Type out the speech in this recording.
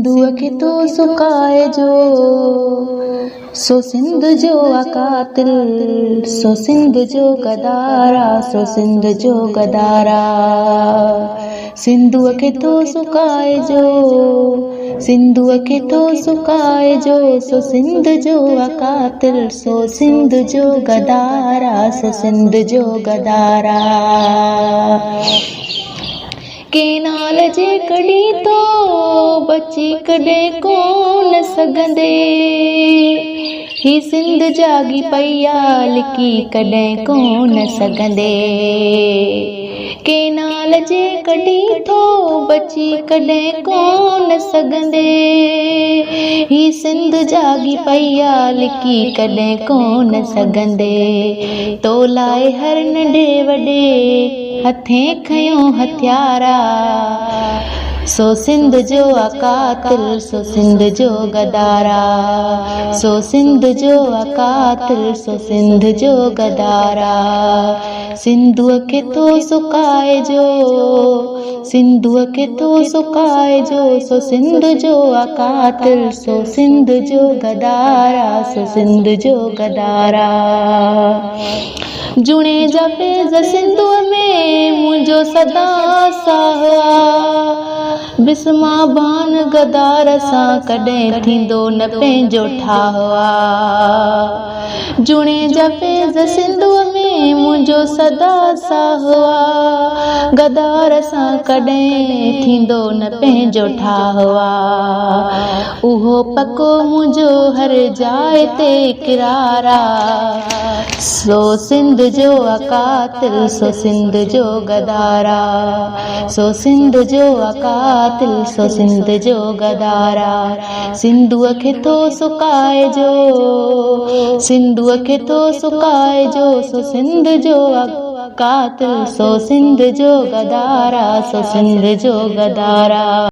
सिंधुअ खे तो सुकाए जो सो सिंध जो अकातिल, सो सिंध जो गदारा, सो सिंध जो गदारा। सिंधुअ खे तो सुकाए जो, सिंधुअ खे तो सुकाए जो, सो सिंध जो अकातिल, सो सिंध जो गदारा, सो सिंध जो गदारा। केनाल जे कड़ी तो बची कॾहिं कोन सघंदे, ही सिंध जागी पई आ लिकी कॾहिं कोन सघंदे। केनाल जे कड़ी तो बची कॾहिं कोन सघंदे, ही सिंध जागी पई आ लिकी कॾहिं कोन सघंदे। तो लाए हर नंढे वॾे हथें खयों हथियारा, सो सिंध जो अकातिल, सो सिंध जो गदारा, सो सिंध जो अकातिल, सो सिंध जो गदारा। सिंधुअ खे तो सुकाए जो, सिंधुअ खे तो सुकाए जो, सो सिंध जो अकातिल, सो सिंध जो गदारा, सो सिंध जो गदारा। जुणे जा फैज़ सिंधुअ में मुंहिंजो सदा साह आ, बिस्मा बान गदार सां कॾहिं थींदो न पंहिंजो ठाह आ। जुणे जा फैज़ सिंधुअ में मुंहिंजो सदा साह आ, गदार सां कॾहिं थींदो न पंहिंजो ठाह आ। उहो पको मुंहिंजो हर जाइ ते इक़रार आ, सो सिंध जो अकातिल, सो सिंध जो गदारा, सो सिंध जो अकातिल, सो सिंध जो गदारा। सिंधुअ खे तो सुकाए जो, सिंधुअ खे तो सुकाए जो, सो सिंध जो अकातिल, सो सिंध जो गदारा, सो सिंध जो गदारा।